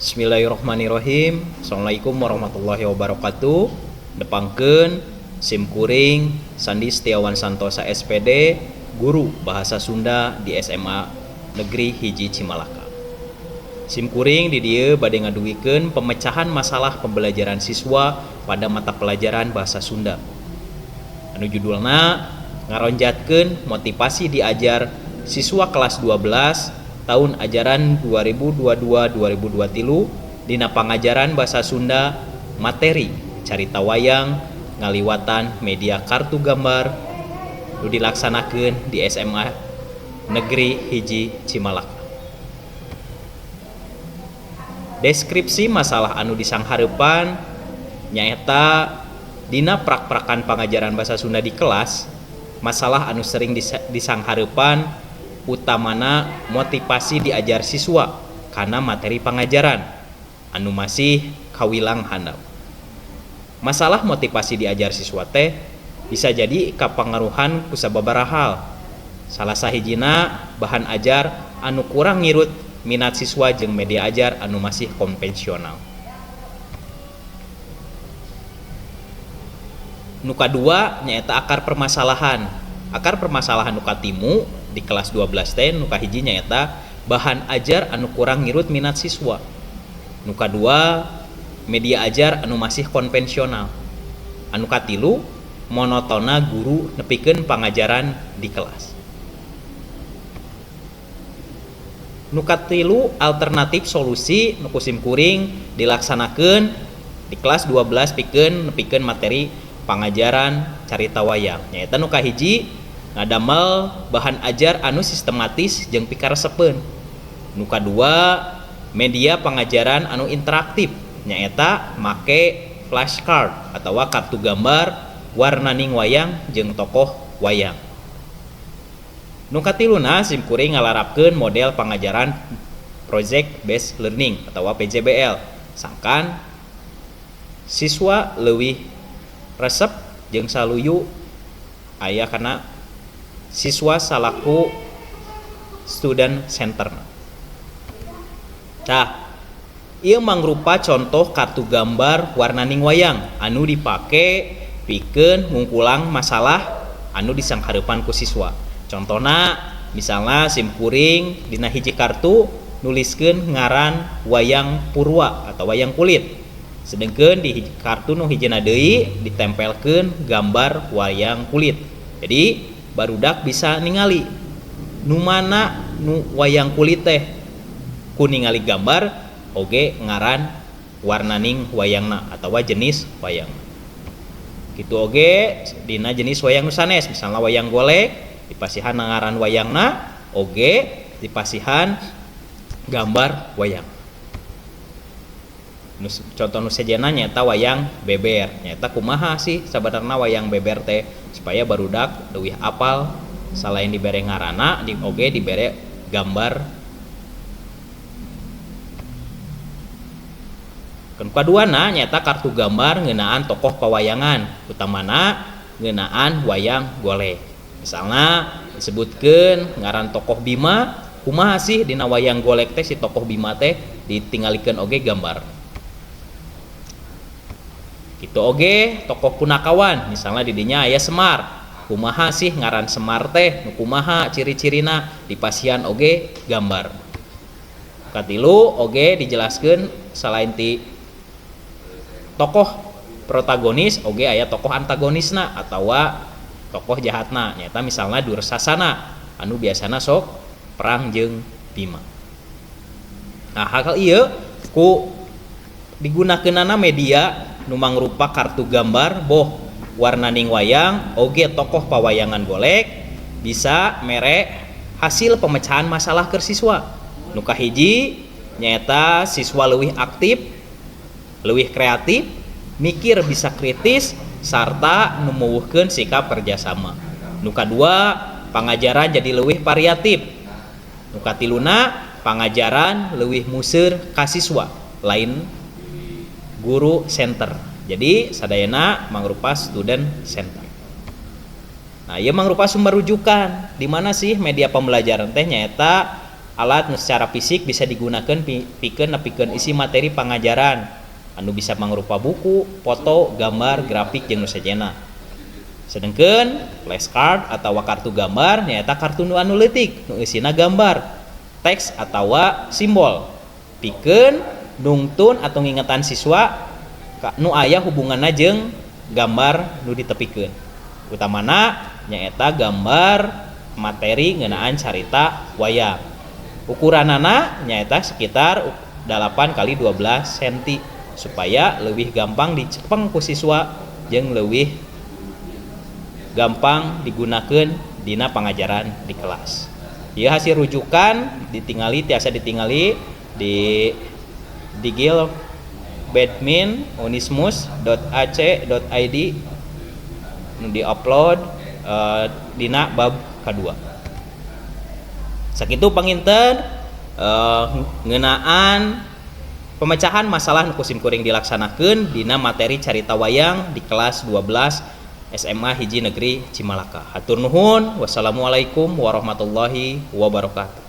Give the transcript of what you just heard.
Bismillahirrahmanirrahim. Assalamualaikum warahmatullahi wabarakatuh. Depangkeun SIM kuring Sandi Setiawan Santosa SPD, guru bahasa Sunda di SMA Negeri Hiji Cimalaka. SIM kuring di dieu bade ngaduwikeun pemecahan masalah pembelajaran siswa pada mata pelajaran bahasa Sunda. Anu judulna ngaronjatkeun motivasi diajar siswa kelas 12 tahun ajaran 2022-2023 dina pangajaran bahasa Sunda materi carita wayang ngaliwatan media kartu gambar nu dilaksanakeun di SMA Negeri Hiji Cimalaka. Deskripsi masalah anu disanghareupan nyaeta dina prak-prakan pangajaran bahasa Sunda di kelas, masalah anu sering disanghareupan utamana motivasi diajar siswa karena materi pengajaran anu masih kawilang handap. Masalah motivasi diajar siswa teh bisa jadi kapangaruhan ku sababaraha hal. Salah sahijina bahan ajar anu kurang ngirut minat siswa jeung media ajar anu masih konvensional. Nu kadua nyaeta akar permasalahan. Akar permasalahan nu katimu di kelas 12 teh nu kahiji nyaeta bahan ajar anu kurang ngirut minat siswa. Nu kadua media ajar anu masih konvensional. Anu katilu monotona guru nepikeun pangajaran di kelas. Nu katilu alternatif solusi nu SIM kuring dilaksanakeun di kelas 12 nepikeun materi pangajaran carita wayang. Nyaeta nu kahiji ngadamel bahan ajar anu sistematis jeung pikaresepeun. Nu kadua media pangajaran anu interaktif nyaeta make flashcard atawa kartu gambar warnaning wayang jeung tokoh wayang. Nu katiluna SIM kuring ngalarapkeun model pangajaran project based learning atawa PJBL sangkan siswa leuwih resep jeung saluyu aya kana siswa salaku student center. Tah, ieu mangrupa contoh kartu gambar warnaning wayang anu dipake pikeun ngungkulang masalah anu disanghareupan ku siswa. Contona misalnya SIM kuring dina hiji kartu nuliskeun ngaran wayang purwa atau wayang kulit. Sedengkeun di kartu nu hijina deui ditempelkeun gambar wayang kulit. Jadi barudak bisa ningali nu mana nu wayang kulit teh ku ningali gambar oge ngaran warnaning wayangna atawa jenis wayang. Kitu oge dina jenis wayang nu sanes misalnya wayang golek dipasihan ngaran wayangna oge dipasihan gambar wayang. Contoh nu sejenna nyaeta wayang beber. Nyaeta kumaha sih sabenerna wayang beber teh supaya barudak leuwih apal selain dibere ngaranna oge dibere gambar. Kan kaduana nyaeta kartu gambar ngeunaan tokoh pawayangan utamana ngeunaan wayang golek. Misalna disebutkeun ngaran tokoh Bima, kumaha sih dina wayang golek teh si tokoh Bima teh ditinggalikeun oge gambar. Itu oge tokoh punakawan misalnya didinya aya Semar, kumaha sih ngaran Semar teh nu kumaha ciri-cirina dipasihan oge gambar. Katilu oge dijelaskeun selain ti tokoh protagonis oge aya tokoh antagonisna atawa tokoh jahatna nyata misalnya Dursasana anu biasana sok perang jeung Bima. Nah hal ieu ku digunakeunana media nu mangrupa kartu gambar boh warnaning wayang oge tokoh pawayangan golek bisa mere hasil pemecahan masalah keur siswa. Nu kahiji nyaeta siswa leuwih aktif, leuwih kreatif, mikir bisa kritis sarta numuwuhkeun sikap kerjasama. Nu kadua pangajaran jadi leuwih variatif. Nu katiluna pangajaran leuwih museur ka siswa lain guru center. Jadi sadayana mangrupa student center. Nah, ieu mangrupa sumber rujukan di mana sih media pembelajaran teh nyaeta alat nu secara fisik bisa digunakan pikeun isi materi pangajaran anu bisa mangrupa buku, foto, gambar, grafik jeung nu sejenna. Sedengkeun flashcard atawa kartu gambar nyaeta kartu nu anu leutik nu isina gambar, teks atawa simbol. Pikeun nungtun atau ngingetan siswa nu aya hubunganna jeung gambar nu ditepikeun. Utamana nyaeta gambar materi ngeunaan carita wayang. Ukuranana nyaeta sekitar 8 x 12 cm supaya leuwih gampang dicepeng ku siswa jeung leuwih gampang digunakan dina pangajaran di kelas. Ieu hasil rujukan tiasa ditingali di digil badmin.unismus.ac.id nu di-upload dina bab kedua. Sakitu panginten ngeunaan pemecahan masalah nu kusim kuring dilaksanakeun dina materi carita wayang di kelas 12 SMA Hiji Negeri Cimalaka. Hatur nuhun. Wassalamualaikum warahmatullahi wabarakatuh.